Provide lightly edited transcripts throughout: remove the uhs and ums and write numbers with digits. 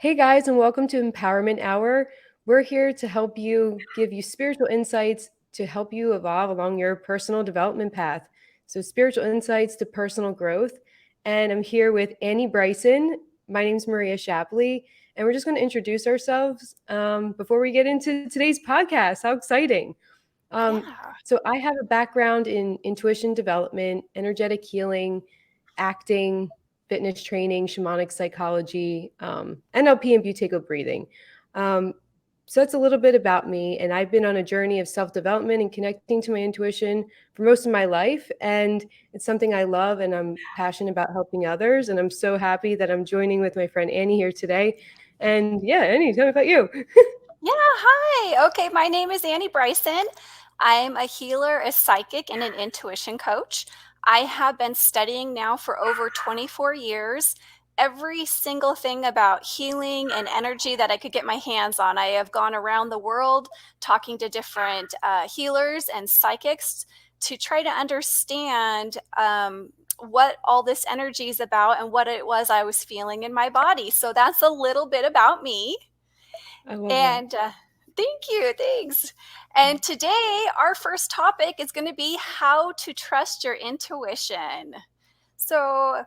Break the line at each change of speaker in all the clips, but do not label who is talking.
Hey guys, and welcome to Empowerment Hour. We're here to help you give you spiritual insights to help you evolve along your personal development path. So, spiritual insights to personal growth. And I'm here with Annie Bryson. My name's Maria Shapley, and we're just going to introduce ourselves before we get into today's podcast. How exciting! Um,
Yeah.
so, I have a background in intuition development, energetic healing, acting, fitness training, shamanic psychology, NLP, and buteyko breathing. Um, so that's a little bit about me. And I've been on a journey of self development and connecting to my intuition for most of my life. And it's something I love and I'm passionate about helping others. And I'm so happy that I'm joining with my friend Annie here today. And yeah, Annie, tell me about you.
Yeah. Hi. Okay. My name is Annie Bryson. I'm a healer, a psychic, and an intuition coach. I have been studying now for over 24 years. Every single thing about healing and energy that I could get my hands on. I have gone around the world talking to different healers and psychics to try to understand what all this energy is about and what it was I was feeling in my body. So that's a little bit about me.
I love that.
And thank you. Thanks. And today, our first topic is going to be how to trust your intuition. So,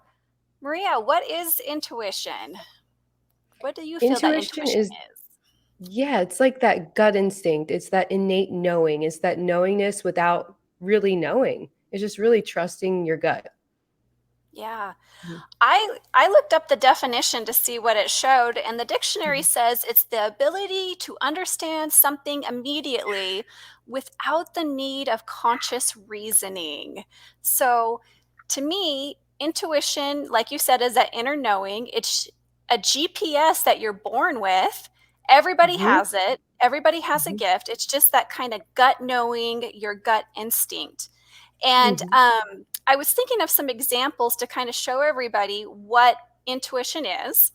Maria, what is intuition? What do you feel that
Intuition
intuition
is
is?
Yeah, it's like that gut instinct. It's that innate knowing. It's that knowingness without really knowing. It's just really trusting your gut.
Yeah.
Mhm.
I looked up the definition to see what it showed, and the dictionary
Mhm.
says it's the ability to understand something immediately without the need of conscious reasoning. So, to me, intuition, like you said, is that inner knowing. It's a GPS that you're born with. Everybody
Mhm.
has it, everybody has a
Mhm.
gift. It's just that kind of gut knowing, your gut instinct. And
Mhm.
I was thinking of some examples to kind of show everybody what intuition is.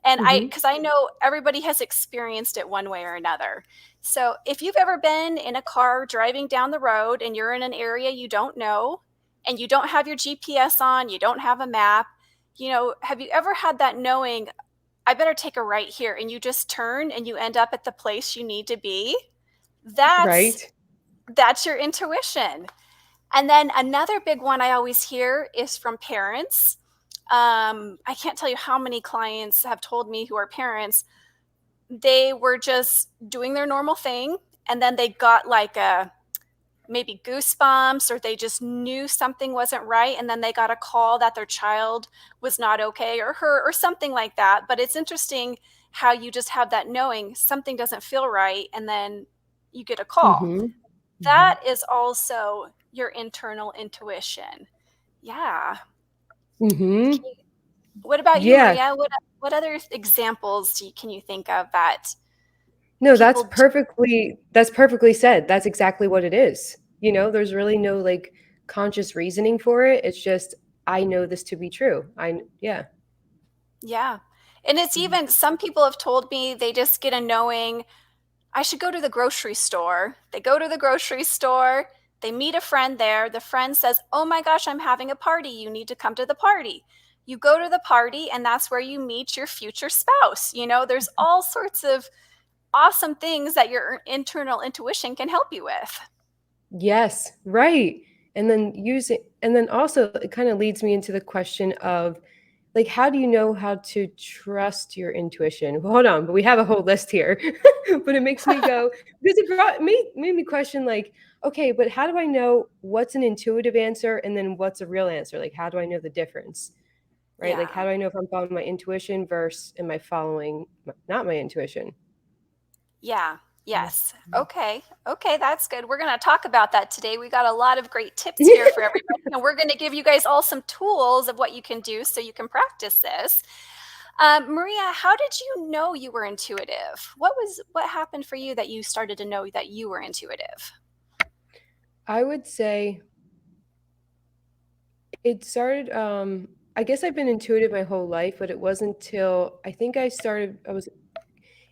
And
Mhm.
because I know everybody has experienced it one way or another. So if you've ever been in a car driving down the road and you're in an area you don't know and you don't have your GPS on, you don't have a map, have you ever had that knowing, I better take a right here, and you just turn and you end up at the place you need to be? That's
Right?
that's your intuition. And then another big one I always hear is from parents. I can't tell you how many clients have told me who are parents, they were just doing their normal thing and then they got like a maybe goosebumps, or they just knew something wasn't right, and then they got a call that their child was not okay or hurt or something like that. But it's interesting how you just have that knowing something doesn't feel right and then you get a call.
Mhm. Mhm.
That is also your internal intuition. Yeah.
Mhm.
Can you, what about you,
Yeah.
Maria? What other examples can you think of that
No,
people do?
that's perfectly said. That's exactly what it is. There's really no like conscious reasoning for it. It's just I know this to be true. Yeah.
Yeah. And it's
Mhm.
even some people have told me they just get a knowing, I should go to the grocery store. They go to the grocery store, they meet a friend there. The friend says, "Oh my gosh, I'm having a party. You need to come to the party." You go to the party, and that's where you meet your future spouse. There's all sorts of awesome things that your internal intuition can help you with.
Yes, right. And then also it kind of leads me into the question of like, how do you know how to trust your intuition? Well, hold on, but we have a whole list here. But it makes me go because made me question like, okay, but how do I know what's an intuitive answer and then what's a real answer? Like, how do I know the difference? Right? Like, how
Yeah.
do I know if I'm following my intuition versus am I following not my intuition?
Yeah.
Mhm.
Yes. Okay. Okay, that's good. We're going to talk about that today. We got a lot of great tips here for everybody, and we're going to give you guys all some tools of what you can do so you can practice this. Maria, how did you know you were intuitive? What happened for you that you started to know that you were intuitive?
I would say it started, I guess I've been intuitive my whole life, but it wasn't till I think I was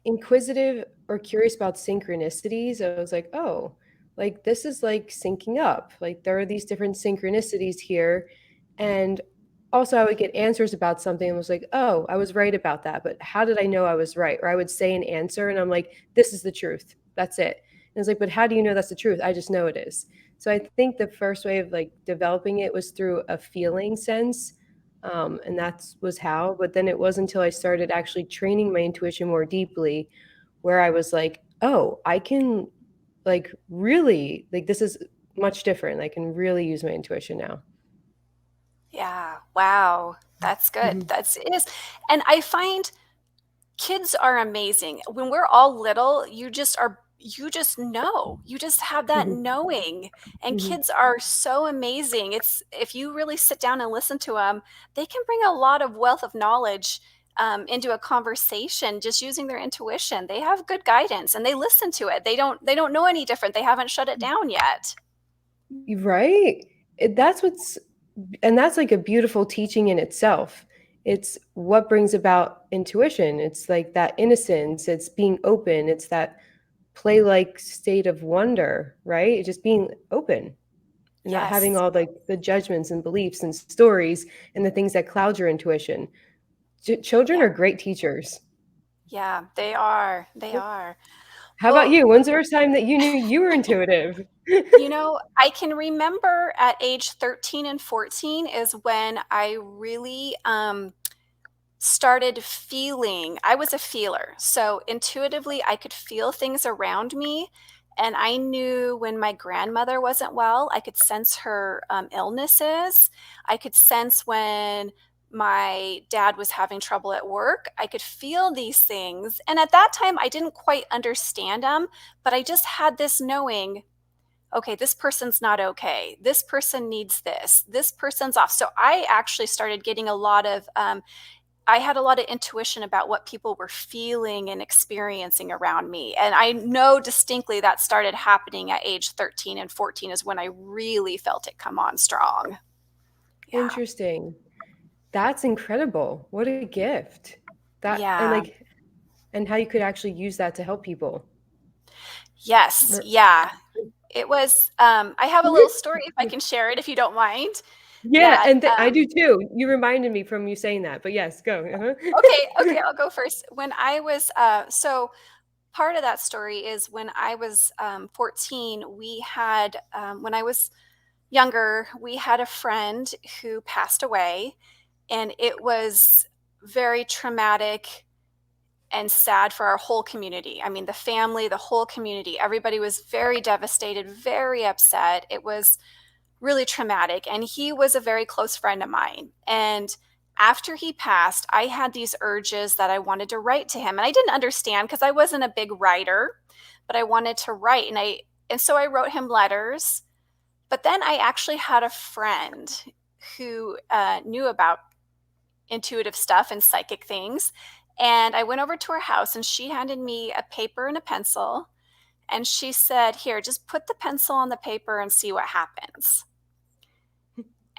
inquisitive or curious about synchronicities. I was like, oh, like this is like syncing up. Like there are these different synchronicities here. And also I would get answers about something and was like, oh, I was right about that. But how did I know I was right? Or I would say an answer and I'm like, this is the truth. That's it. And it's like, but how do you know that's the truth? I just know it is. So I think the first way of like developing it was through a feeling sense. And that was how. But then it wasn't until I started actually training my intuition more deeply where I was like, oh, I can like really, like this is much different. I can really use my intuition now.
Yeah. Wow. That's good.
Mhm.
That's it is. And I find kids are amazing. When we're all little, you just know. You just have that
Mhm.
knowing. And
Mhm.
kids are so amazing. It's if you really sit down and listen to them, they can bring a lot of wealth of knowledge into a conversation just using their intuition. They have good guidance and they listen to it. They don't know any different. They haven't shut it down yet.
Right? That's what's, and that's like a beautiful teaching in itself. It's what brings about intuition. It's like that innocence, it's being open, it's that play-like state of wonder, right? Just being open and not having
Yes.
all like the judgments and beliefs and stories and the things that cloud your intuition. Children
Yeah.
are great teachers.
Yeah, they are. They are.
How about
Well,
you? When's the first time that you knew you were intuitive?
you know, I can remember at age 13 and 14 is when I really started feeling. I was a feeler. So intuitively, I could feel things around me. And I knew when my grandmother wasn't well, I could sense her illnesses. I could sense when my dad was having trouble at work. I could feel these things. And at that time, I didn't quite understand them, but I just had this knowing, okay, this person's not okay. This person needs this. This person's off. So I actually started getting a lot of, I had a lot of intuition about what people were feeling and experiencing around me. And I know distinctly that started happening at age 13 and 14 is when I really felt it come on strong. Yeah.
Interesting. That's incredible. What a gift. That and
Yeah.
like and how you could actually use that to help people.
Yes.
Or-
Yeah. It was, I have a little story if I can share it, if you don't mind.
Yeah,
That,
and I do too. You reminded me from you saying that, but yes, go.
okay.
Uh-huh.
Okay. I'll go first. When I was, so part of that story is when I was 14, we had, when I was younger, we had a friend who passed away, and it was very traumatic and sad for our whole community. I mean, the family, the whole community, everybody was very devastated, very upset. It was really traumatic. And he was a very close friend of mine. And after he passed, I had these urges that I wanted to write to him. And I didn't understand because I wasn't a big writer, but I wanted to write. And so I wrote him letters. But then I actually had a friend who knew about intuitive stuff and psychic things. And I went over to her house and she handed me a paper and a pencil. And she said, here, just put the pencil on the paper and see what happens.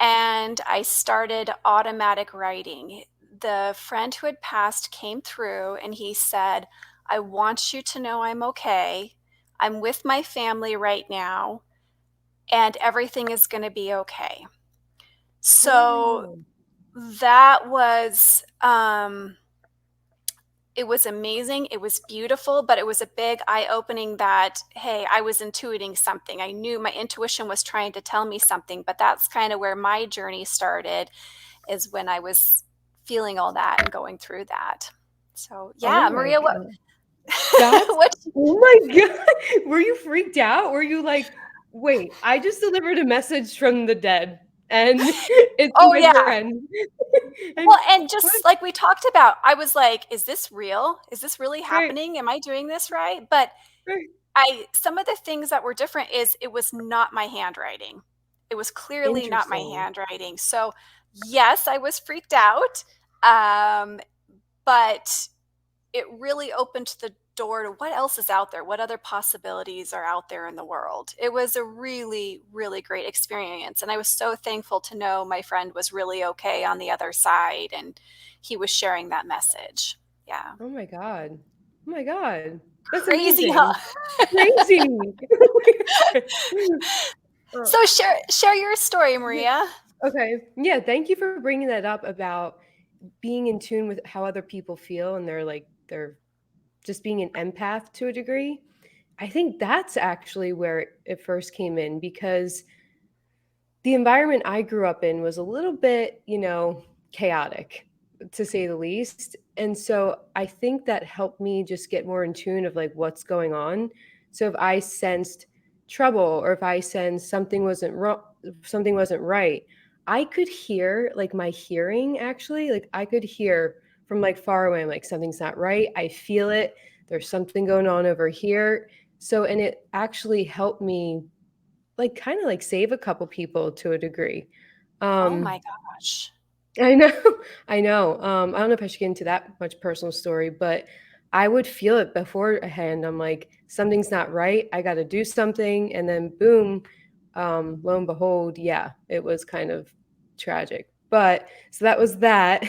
And I started automatic writing. The friend who had passed came through and he said, I want you to know I'm okay. I'm with my family right now, and everything is going to be okay. So
Wow.
that was, it was amazing. It was beautiful, but it was a big eye opening that, hey, I was intuiting something. I knew my intuition was trying to tell me something, but that's kind of where my journey started, is when I was feeling all that and going through that. So,
Oh
yeah,
my
Maria, what,
God. That's
what,
oh my God. Were you freaked out? Were you like, wait, I just delivered a message from the dead and it's
oh,
my
yeah.
friend. And
Well, and
what?
just like we talked about, I was like, is this real? Is this really
Right,
happening? Am I doing this right? But
right.
some of the things that were different is it was not my handwriting. It was clearly not my
Interesting.
handwriting. So, yes, I was freaked out. Um, but it really opened the door to what else is out there, what other possibilities are out there in the world. It was a really, really great experience. And I was so thankful to know my friend was really okay on the other side and he was sharing that message. Yeah.
Oh my God. Oh my God. That's
Crazy, huh?
amazing. Crazy. Oh,
So share your story, Maria.
Okay. Yeah. Thank you for bringing that up about being in tune with how other people feel, and they're just being an empath to a degree. I think that's actually where it first came in, because the environment I grew up in was a little bit, chaotic, to say the least. And so I think that helped me just get more in tune of like what's going on. So if I sensed trouble, or if I sensed something wasn't wrong, something wasn't right, I could hear, like, my hearing actually, like I could hear from like far away. I'm like, something's not right. I feel it. There's something going on over here. So, and it actually helped me, like, kinda, like, save a couple people to a degree.
Oh
Um,
my gosh.
I know, I know, I don't know if I should get into that much personal story, but I would feel it beforehand. I'm like, "Something's not right, I gotta do something," and then boom, lo and behold, yeah, it was kind of tragic. But so that was that.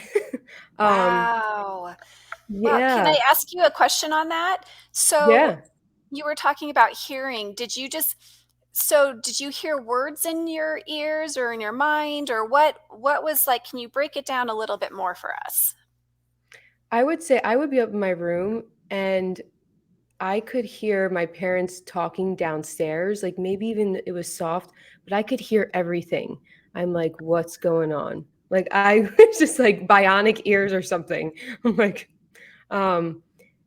Um,
Wow. Wow. Can I
yeah,
ask you a question on that? So
yeah.
you were talking about hearing. Did you hear words in your ears or in your mind, or what was like, can you break it down a little bit more for us?
I would say I would be up in my room, and I could hear my parents talking downstairs, like, maybe even it was soft, but I could hear everything. I'm like, "What's going on?" Like, I was just like bionic ears or something. I'm like, um,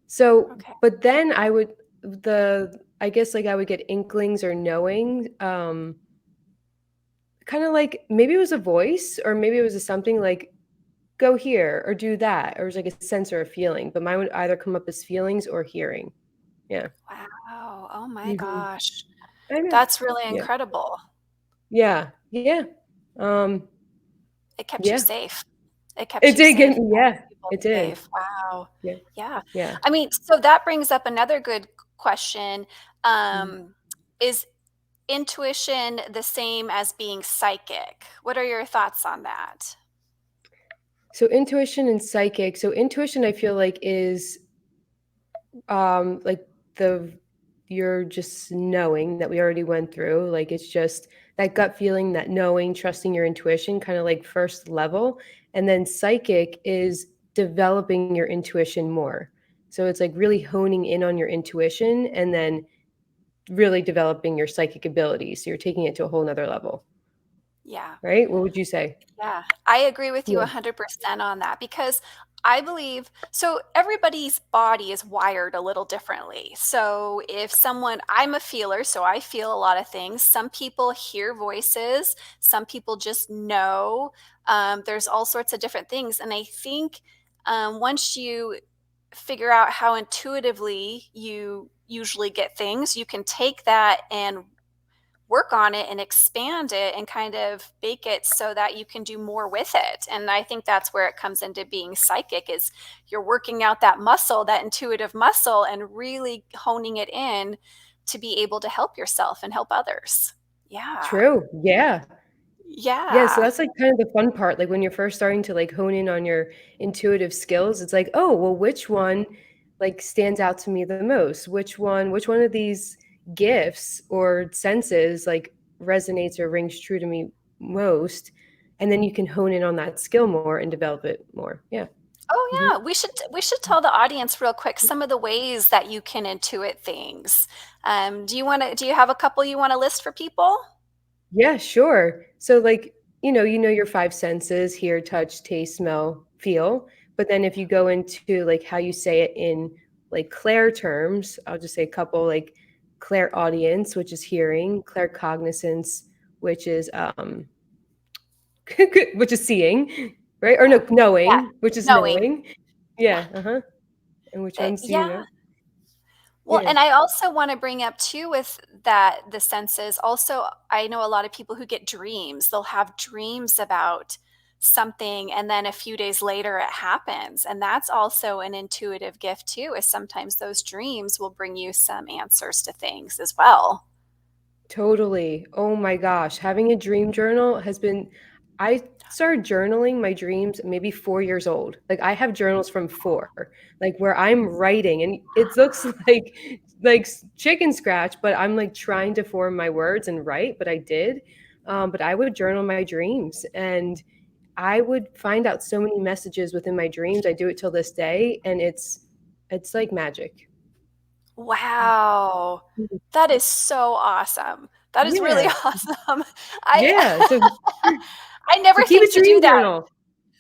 so
Okay.
but then I guess, like, I would get inklings or knowing, kinda like maybe it was a voice, or maybe it was a something like, "Go here," or "Do that," or it was like a sense or a feeling, but mine would either come up as feelings or hearing. Yeah.
Wow. Oh my
Mhm.
gosh.
I know.
That's really
Yeah.
incredible.
Yeah, yeah, um,
It kept you
yeah.
safe. It kept
It
you
did
safe,
get
and
me,
kept
yeah,
people
it did.
safe. Wow.
Yeah,
Yeah.
yeah.
I mean, so that brings up another good question.
Mhm.
Is intuition the same as being psychic? What are your thoughts on that?
So intuition and psychic, so intuition I feel like is, like, the you're just knowing that we already went through, like, it's just that gut feeling, that knowing, trusting your intuition, kinda like first level, and then psychic is developing your intuition more. So it's, like, really honing in on your intuition, and then really developing your psychic abilities, so you're taking it to a whole whole 'nother level,
Yeah.
right? What would you say?
Yeah, I agree with you
Yeah.
100% on that because I believe so everybody's body is wired a little differently. So if I'm a feeler, so I feel a lot of things. Some people hear voices, some people just know. There's all sorts of different things. And I think once you figure out how intuitively you usually get things, you can take that and work on it and expand it and kind of bake it so that you can do more with it. And I think that's where it comes into being psychic is you're working out that muscle, that intuitive muscle, and really honing it in to be able to help yourself and help others. Yeah.
True, yeah. Yeah, so
Yeah.
that's, like, kind of the fun part, like, when you're first starting to, like, hone in on your intuitive skills, it's like, "Oh, well, which one, like, stands out to me the most? Which one of these gifts or senses, like, resonates or rings true to me most?" And then you can hone in on that skill more and develop it more. Yeah.
Oh
Mhm.
yeah, we should tell the audience real quick some of the ways that you can intuit things. Do you have a couple you want to list for people?
Yeah, sure. So, like, you know your 5 senses: hear, touch, taste, smell, feel. But then if you go into, like, how you say it in, like, Claire terms, I'll just say a couple, like, clairaudience, which is hearing; claircognizance, which is, which is seeing, right? Or
Yeah.
no,
Yeah.
knowing, which is
Knowing.
knowing.
Yeah.
Yeah, uh-huh. And which ones do you
Yeah.
know?
Well,
Yeah.
and I also want to bring up too with that the senses. Also, I know a lot of people who get dreams. They'll have dreams about something and then a few days later it happens. And that's also an intuitive gift too, is sometimes those dreams will bring you some answers to things as well.
Totally. Oh my gosh, having a dream journal has been I started journaling my dreams maybe 4 years old. Like, I have journals from 4, like, where I'm writing, and it looks like chicken scratch, but I'm, like, trying to form my words and write, but I did. but I would journal my dreams, and I would find out so many messages within my dreams. I do it till this day, and it's like magic.
Wow. That is so awesome. That is really
Yeah.
awesome.
Yeah.
I I
So
never
keep a
think to do
dream
that.
journal.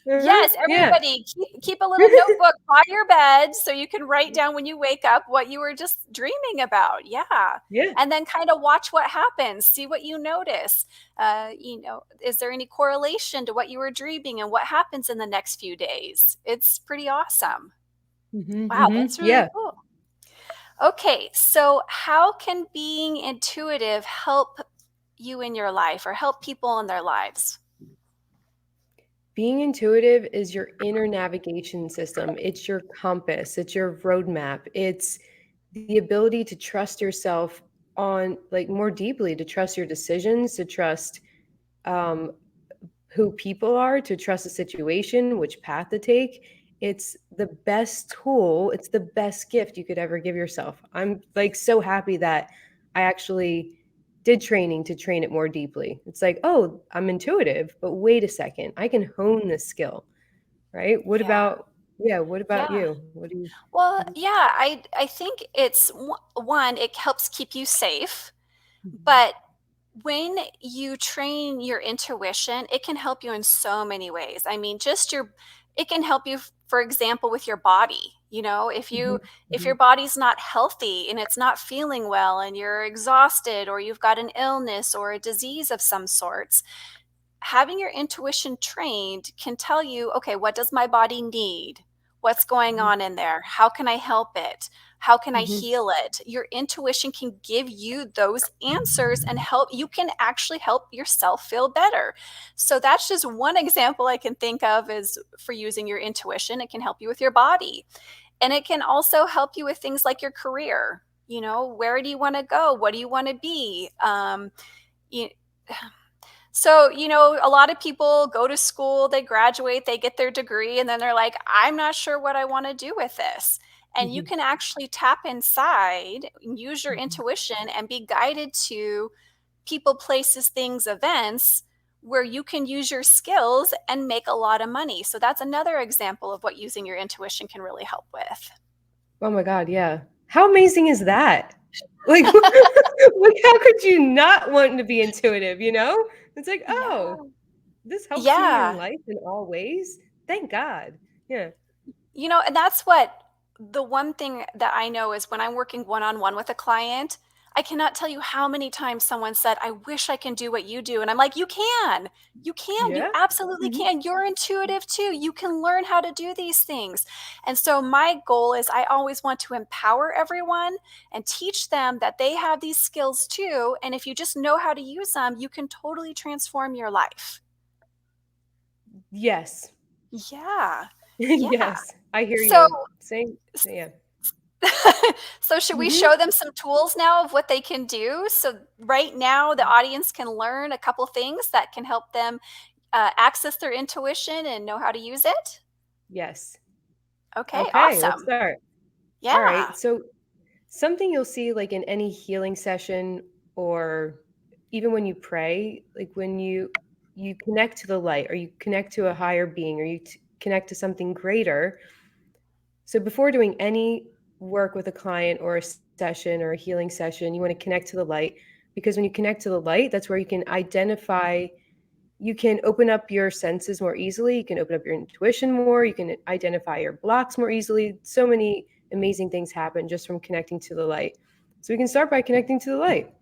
Yes,
Yeah.
everybody keep a little notebook by your bed so you can write down when you wake up what you were just dreaming about. Yeah.
Yeah.
And then kind of watch what happens, see what you notice. Is there any correlation to what you were dreaming and what happens in the next few days? It's pretty awesome. Wow, that's really
Yeah.
cool. Okay, so how can being intuitive help you in your life or help people in their lives?
Being intuitive is your inner navigation system. It's your compass. It's your roadmap. It's the ability to trust yourself on like more deeply, to trust your decisions, to trust um, who people are, to trust the situation, which path to take. It's the best tool. It's the best gift you could ever give yourself. I'm like so happy that I actually did training to train it more deeply. It's like, oh, I'm intuitive, but wait a second, I can hone this skill, right?
Yeah.
What about
Yeah.
you? What do you?
Well, yeah, I think it's one, it helps keep you safe,
Mhm.
but when you train your intuition, it can help you in so many ways. I mean, it can help you, for example, with your body.
Mhm.
If your body's not healthy and it's not feeling well and you're exhausted or you've got an illness or a disease of some sorts, having your intuition trained can tell you, okay, what does my body need? What's going
Mhm.
on in there? How can I help it? How can I
Mhm.
heal it? Your intuition can give you those answers and help you can actually help yourself feel better. So that's just one example I can think of is for using your intuition. It can help you with your body. And it can also help you with things like your career. Where do you want to go? What do you want to be? You, so, a lot of people go to school, they graduate, they get their degree, and then they're like, I'm not sure what I want to do with this. And you
Mhm.
can actually tap inside, use your
Mhm.
intuition, and be guided to people, places, things, events where you can use your skills and make a lot of money. So, that's another example of what using your intuition can really help with.
Oh my God, yeah. How amazing is that? Like, like how could you not want to be intuitive, you know? It's like,
Yeah.
oh, this helps me in
Yeah.
life in all ways. Thank God. Yeah.
And that's what the one thing that I know is when I'm working one on one with a client, I cannot tell you how many times someone said, I wish I can do what you do. And I'm like, you can. You can. You
Yeah.
absolutely
Mhm.
can. You're intuitive too. You can learn how to do these things. And so, my goal is I always want to empower everyone and teach them that they have these skills too. And if you just know how to use them, you can totally transform your life.
Yes.
Yeah. Yeah.
Yes. I hear
So,
you. Same. Yeah.
so should we
Mhm.
show them some tools now of what they can do? So right now, the audience can learn a couple things that can help them access their intuition and know how to use it.
Yes.
Okay,
Okay, let's
awesome.
start. All
Yeah.
right. So something you'll see like in any healing session or even when you pray, like when you connect to the light or you connect to a higher being or connect to something greater. So before doing any work with a client or a session or a healing session, you want to connect to the light because when you connect to the light, that's where you can identify, you can open up your senses more easily, you can open up your intuition more, you can identify your blocks more easily. So many amazing things happen just from connecting to the light. So we can start by connecting to the light.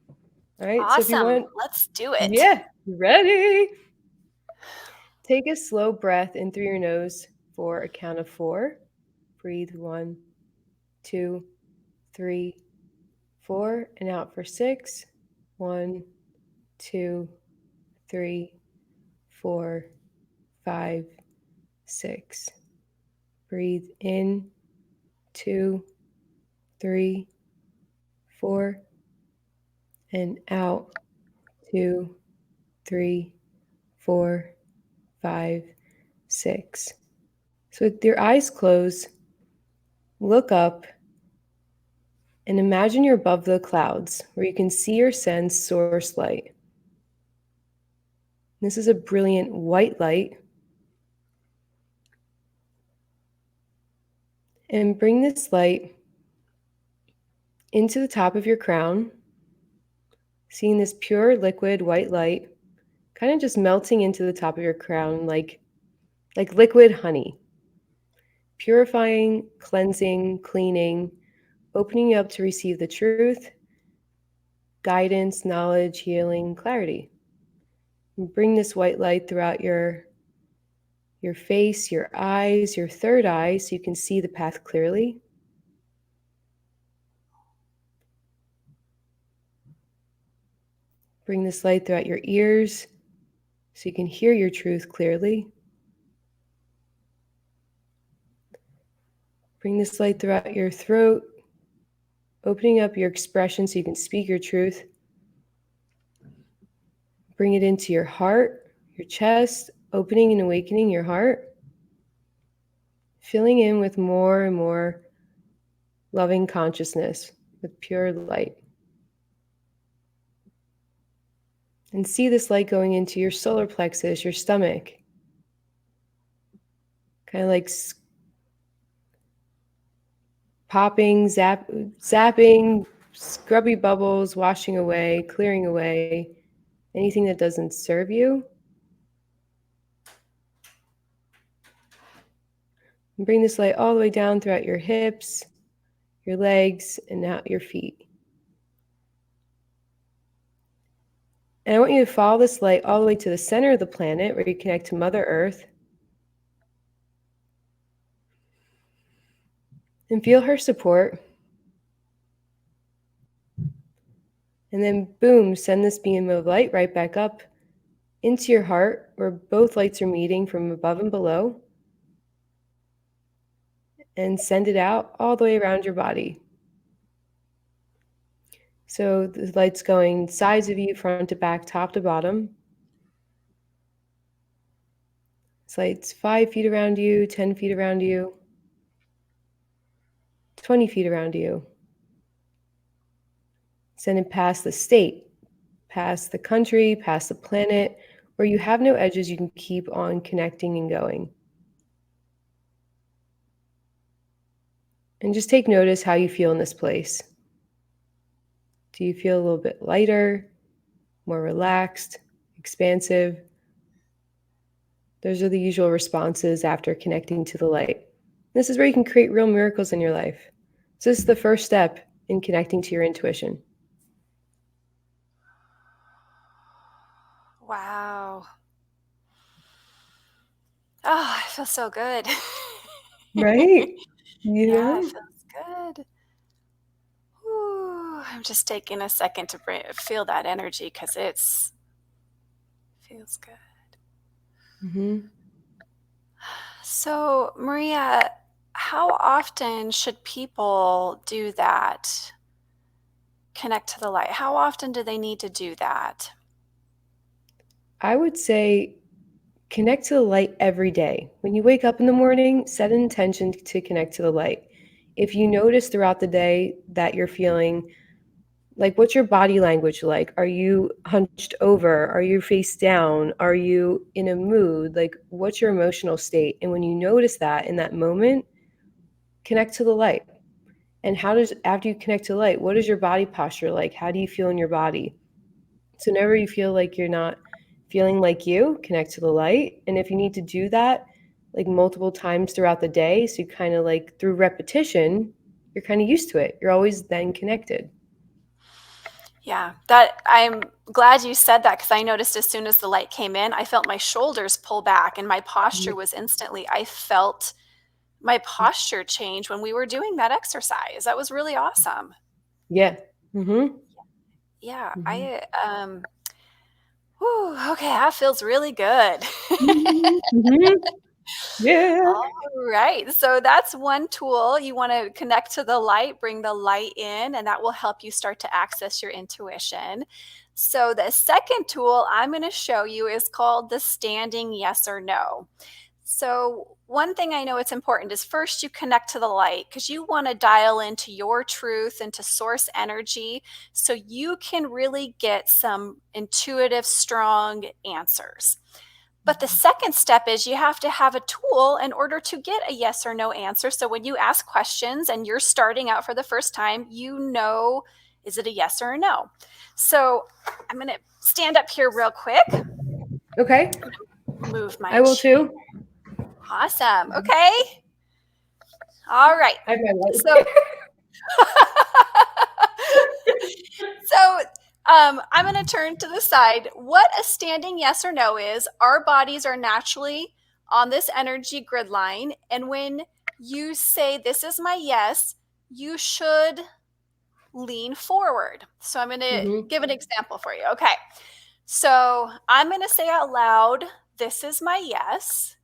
All right. So if you
Awesome.
want,
Let's do it.
yeah, ready. Take a slow breath in through your nose for a count of 4. Breathe 1, 2, 3, 4, and out for 6. 1, 2, 3, 4, 5, 6. Breathe in 2, 3, 4, and out 2, 3, 4, 5, 6. So with your eyes closed, look up and imagine you're above the clouds where you can see or sense source light. This is a brilliant white light. And bring this light into the top of your crown, seeing this pure liquid white light kind of just melting into the top of your crown like liquid honey, purifying, cleansing, cleaning, opening you up to receive the truth, guidance, knowledge, healing, clarity. And bring this white light throughout your face, your eyes, your third eye, so you can see the path clearly. Bring this light throughout your ears so you can hear your truth clearly. Bring this light throughout your throat, opening up your expression so you can speak your truth. Bring it into your heart, your chest, opening and awakening your heart. Filling in with more and more loving consciousness with pure light. And see this light going into your solar plexus, your stomach. Kind of like popping, zapping, scrubby bubbles, washing away, clearing away anything that doesn't serve you. And bring this light all the way down throughout your hips, your legs, and out your feet. And I want you to follow this light all the way to the center of the planet where you connect to Mother Earth. And feel her support. And then boom, send this beam of light right back up into your heart where both lights are meeting from above and below. And send it out all the way around your body. So the light's going sides of you, front to back, top to bottom. This light's 5 feet around you, 10 feet around you, 20 feet around you. Send it past the state, past the country, past the planet. Where you have no edges, you can keep on connecting and going. And just take notice how you feel in this place. Do you feel a little bit lighter, more relaxed, expansive? Those are the usual responses after connecting to the light. This is where you can create real miracles in your life. So this is the first step in connecting to your intuition.
Wow. Oh, I feel so good.
Right?
Yeah, it feels good. Ooh, I'm just taking a second to feel that energy because feels good.
Mm-hmm.
So, Maria, how often should people do that? Connect to the light. How often do they need to do that?
I would say connect to the light every day. When you wake up in the morning, set an intention to connect to the light. If you notice throughout the day that you're feeling like, what's your body language like? Are you hunched over? Are you face down? Are you in a mood? Like, what's your emotional state? And when you notice that in that moment, connect to the light. And after you connect to the light, what is your body posture like? How do you feel in your body? So whenever you feel like you're not feeling like you, connect to the light. And if you need to do that like multiple times throughout the day, so you kind of like through repetition, you're kind of used to it. You're always then connected.
Yeah, that I'm glad you said that because I noticed as soon as the light came in, I felt my shoulders pull back and my posture was I felt my posture change when we were doing that exercise. That was really awesome.
Yeah. Mm-hmm.
Yeah,
Mm-hmm.
okay, that feels really good.
Mm-hmm. Yeah.
All right. So that's one tool. You want to connect to the light, bring the light in, and that will help you start to access your intuition. So the second tool I'm going to show you is called the standing yes or no. So one thing I know it's important is first you connect to the light because you want to dial into your truth, into source energy, so you can really get some intuitive, strong answers. But the second step is you have to have a tool in order to get a yes or no answer. So when you ask questions and you're starting out for the first time, you know, is it a yes or a no? So I'm going to stand up here real quick.
Okay.
Move my
I will too.
Awesome. Okay. All right.
I have my light.
So, so I'm going to turn to the side. What a standing yes or no is, our bodies are naturally on this energy grid line. And when you say, this is my yes, you should lean forward. So I'm going to give an example for you. Okay. So I'm going to say out loud, this is my yes.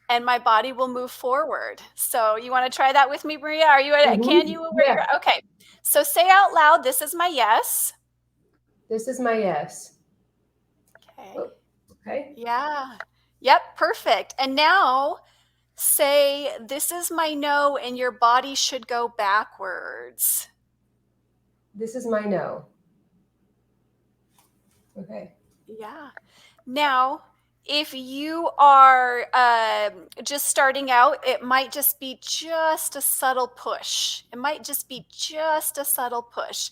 And my body will move forward. So you want to try that with me, Maria? Are you? Can you?
Yeah.
Okay. So say out loud, this is my yes.
This is my yes.
Okay.
Oh, okay.
Yeah. Yep. Perfect. And now say, this is my no, and your body should go backwards.
This is my no. Okay.
Yeah. Now, if you are just starting out, it might just be just a subtle push. It might just be just a subtle push.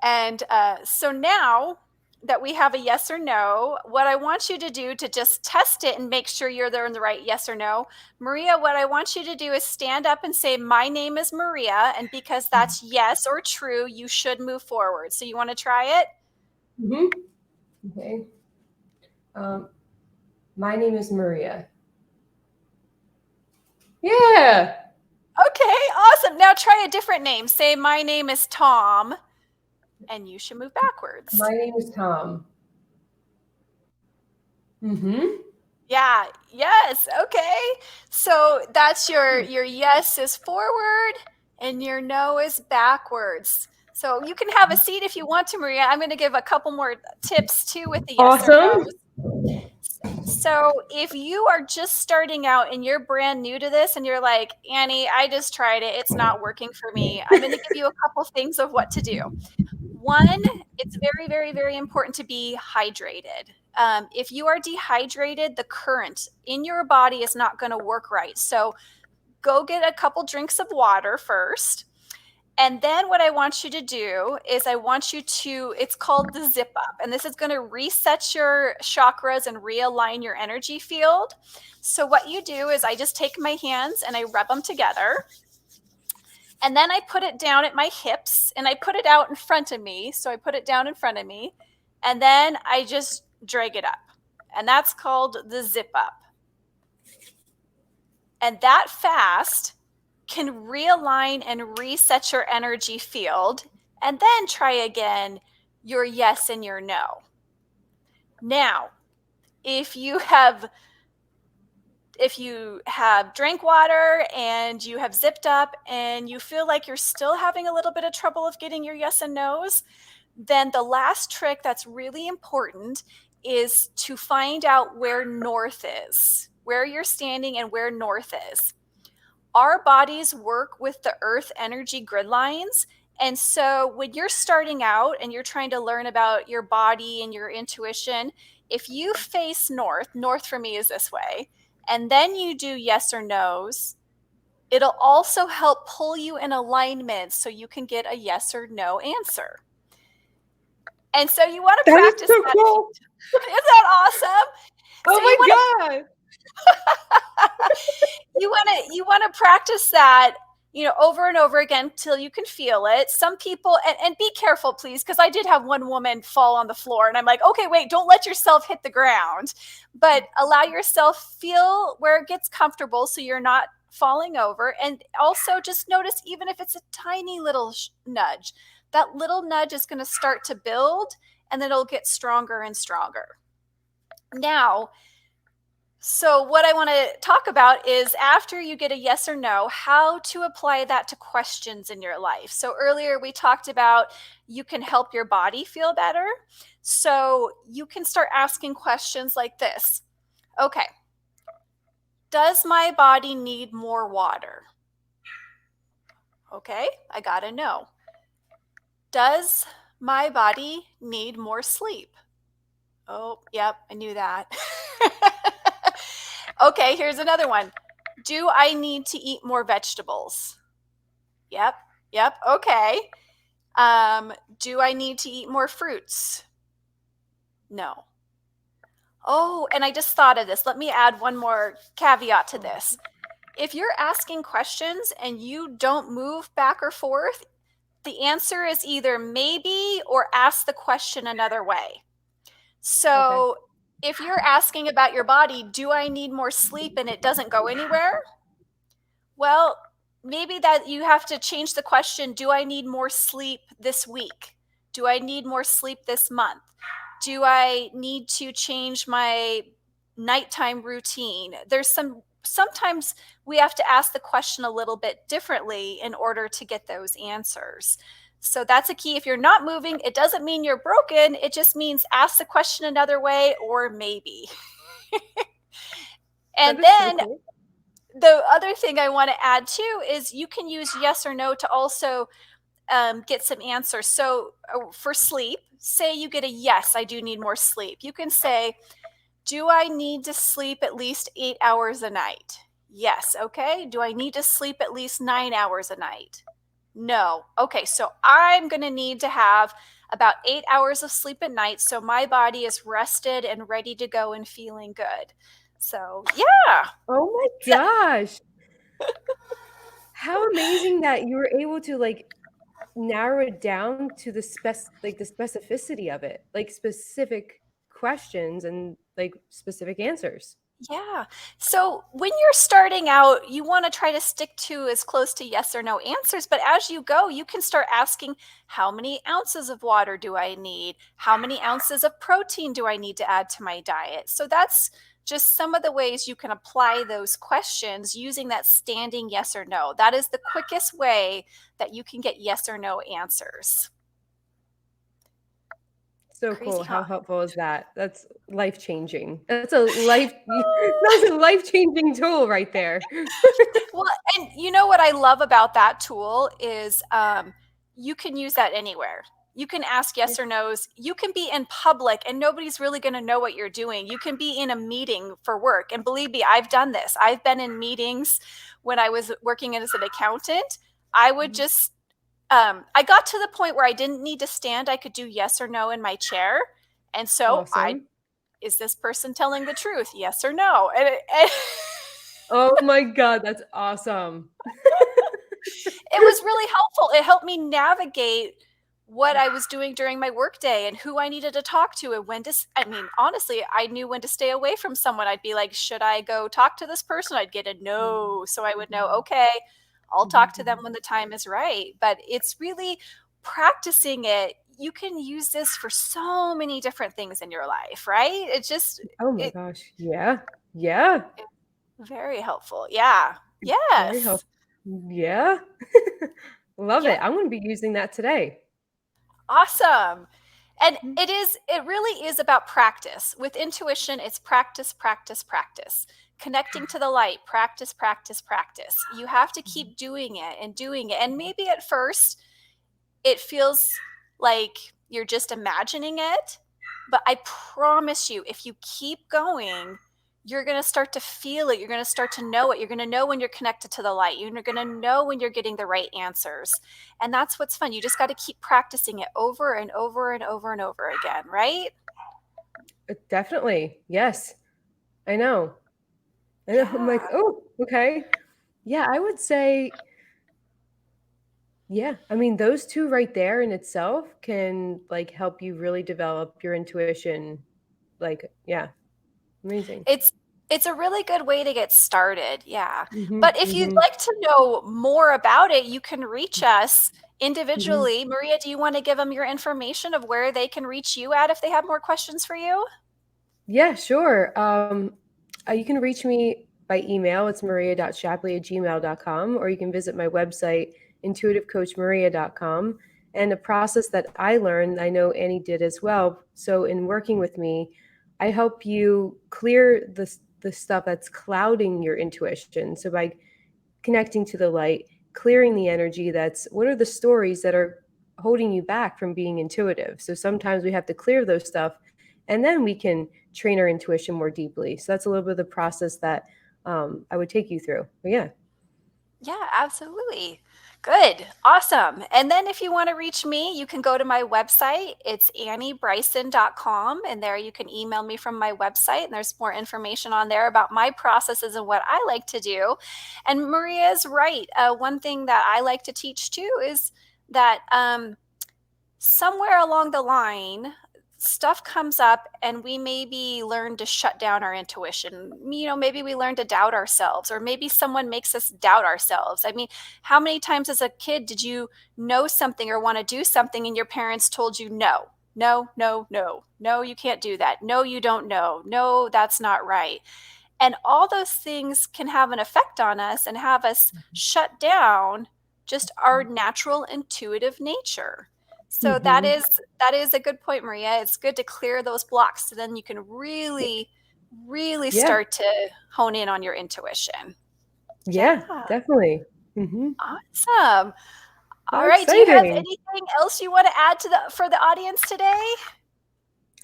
And so now that we have a yes or no, what I want you to do to just test it and make sure you're there in the right yes or no, Maria, what I want you to do is stand up and say, my name is Maria. And because that's yes or true, you should move forward. So you want to try it?
Okay. My name is Maria. Yeah.
Okay, awesome. Now try a different name. Say, my name is Tom, and you should move backwards.
My name is Tom.
Yeah, yes, okay. So that's your yes is forward and your no is backwards. So you can have a seat if you want to, Maria. I'm going to give a couple more tips too with the yes or no's. So if you are just starting out and you're brand new to this and you're like, Annie, I just tried it, it's not working for me, I'm going to give you a couple things of what to do. One, it's very, very, very important to be hydrated. If you are dehydrated, the current in your body is not going to work right. So go get a couple drinks of water first. And then what I want you to do is I want you to, it's called the zip up. And this is going to reset your chakras and realign your energy field. So what you do is I just take my hands and I rub them together. And then I put it down at my hips and I put it out in front of me. So I put it down in front of me. And then I just drag it up. And that's called the zip up. And that fast can realign and reset your energy field. And then try again your yes and your no. Now, if you have drank water and you have zipped up and you feel like you're still having a little bit of trouble of getting your yes and no's, then the last trick that's really important is to find out where north is, where you're standing and where north is. Our bodies work with the earth energy grid lines. And so when you're starting out and you're trying to learn about your body and your intuition, if you face north, north for me is this way, and then you do yes or no's, it'll also help pull you in alignment so you can get a yes or no answer. And so you want to practice
that. Cool.
Isn't that awesome?
Oh my God.
You want to practice that, over and over again till you can feel it. Some people, and be careful, please, because I did have one woman fall on the floor and I'm like, okay, wait, don't let yourself hit the ground, but allow yourself feel where it gets comfortable so you're not falling over. And also just notice, even if it's a tiny little nudge, that little nudge is going to start to build and then it'll get stronger and stronger. Now, so what I want to talk about is after you get a yes or no, how to apply that to questions in your life. So earlier we talked about you can help your body feel better. So you can start asking questions like this. Okay. Does my body need more water? Okay, I gotta know. Does my body need more sleep? Oh, yep, I knew that. Okay, here's another one. Do I need to eat more vegetables? Yep, yep, okay. Do I need to eat more fruits? No. Oh, and I just thought of this. Let me add one more caveat to this. If you're asking questions and you don't move back or forth, the answer is either maybe or ask the question another way. So if you're asking about your body, do I need more sleep, and it doesn't go anywhere? Well, maybe that you have to change the question. Do I need more sleep this week? Do I need more sleep this month? Do I need to change my nighttime routine? Sometimes we have to ask the question a little bit differently in order to get those answers. So that's a key. If you're not moving, it doesn't mean you're broken. It just means ask the question another way, or maybe. And
That is so
then
cool.
the other thing I want to add too is you can use yes or no to also get some answers. So for sleep, say you get a yes, I do need more sleep. You can say, do I need to sleep at least 8 hours a night? Yes. Okay. Do I need to sleep at least 9 hours a night? No. Okay. So I'm going to need to have about 8 hours of sleep at night so my body is rested and ready to go and feeling good. So, yeah.
Oh my gosh. How amazing that you were able to like narrow it down to the the specificity of it, like specific questions and like specific answers.
Yeah. So when you're starting out, you want to try to stick to as close to yes or no answers. But as you go, you can start asking, how many ounces of water do I need? How many ounces of protein do I need to add to my diet? So that's just some of the ways you can apply those questions using that standing yes or no. That is the quickest way that you can get yes or no answers.
So
Crazy,
cool.
huh?
How helpful is that? That's life changing. That's a life that's a life changing tool right there.
Well, and you know what I love about that tool is you can use that anywhere. You can ask
Yeah.
yes or no's. You can be in public and nobody's really going to know what you're doing. You can be in a meeting for work. And believe me, I've done this. I've been in meetings when I was working as an accountant. I would just, I got to the point where I didn't need to stand. I could do yes or no in my chair. And so
Awesome.
is this person telling the truth? Yes or no?
Oh my God, that's awesome.
It was really helpful. It helped me navigate what I was doing during my workday and who I needed to talk to and when to, I mean, honestly, I knew when to stay away from someone. I'd be like, should I go talk to this person? I'd get a no. So I would know, okay, I'll talk to them when the time is right. But it's really practicing it. You can use this for so many different things in your life, right? It's just,
Oh my
it
gosh. Yeah. Yeah.
very helpful. Yeah.
Very
Yes.
helpful. Yeah. Love
Yeah.
it. I'm going to be using that today.
Awesome. And
Mm.
it really is about practice. With intuition, it's practice, practice, practice. Connecting to the light, practice, practice, practice. You have to keep doing it and doing it. And maybe at first it feels like you're just imagining it, but I promise you, if you keep going, you're going to start to feel it. You're going to start to know it. You're going to know when you're connected to the light. You're going to know when you're getting the right answers. And that's what's fun. You just got to keep practicing it over and over and over and over again, right?
Definitely. Yes. I know. I know. I'm like,
Yeah.
oh, okay. Yeah, I would say, yeah. I mean, those two right there in itself can like help you really develop your intuition. Like, yeah, amazing.
It's it's a really good way to get started. Yeah.
Hmm.
But if you'd
Hmm.
like to know more about it, you can reach us
Hmm.
individually. Maria, do you want to give them your information of where they can reach you at if they have more questions for you?
Yeah, sure. You can reach me by email. It's maria.shapley@gmail.com, or you can visit my website, intuitivecoachmaria.com. And a process that I learned, I know Annie did as well. So in working with me, I help you clear the stuff that's clouding your intuition. So by connecting to the light, clearing the energy, what are the stories that are holding you back from being intuitive? So sometimes we have to clear those stuff, and then we can train our intuition more deeply. So that's a little bit of the process that I would take you through. But yeah.
Yeah, absolutely. Good. Awesome. And then if you want to reach me, you can go to my website. It's anniebryson.com. And there you can email me from my website. And there's more information on there about my processes and what I like to do. And Maria is right. One thing that I like to teach too is that somewhere along the line, stuff comes up and we maybe learn to shut down our intuition. Maybe we learn to doubt ourselves, or maybe someone makes us doubt ourselves. I mean, how many times as a kid did you know something or want to do something and your parents told you no? No, no, no, no, you can't do that. No, you don't know. No, that's not right. And all those things can have an effect on us and have us shut down just our natural intuitive nature. So that
Mhm.
is a good point, Maria. It's good to clear those blocks so then you can really, really
Yeah.
start to hone in on your intuition. Yeah,
Yeah, definitely.
awesome.
How
All right. Do you have
exciting.
anything else you want to add to for the audience today?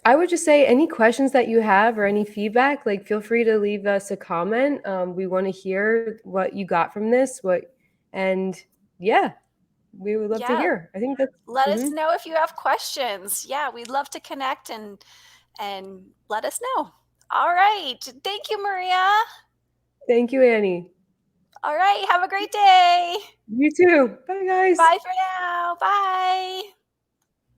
I would just say any questions that you have or any feedback, like feel free to leave us a comment. We want to hear what you got from this, and yeah, we would love to
Yeah.
hear. I think that's,
Let us
mhm.
know if you have questions. Yeah, we'd love to connect and let us know. All right. Thank you, Maria.
Thank you, Annie.
All right. Have a great day.
You too. Bye, guys.
Bye for now. Bye.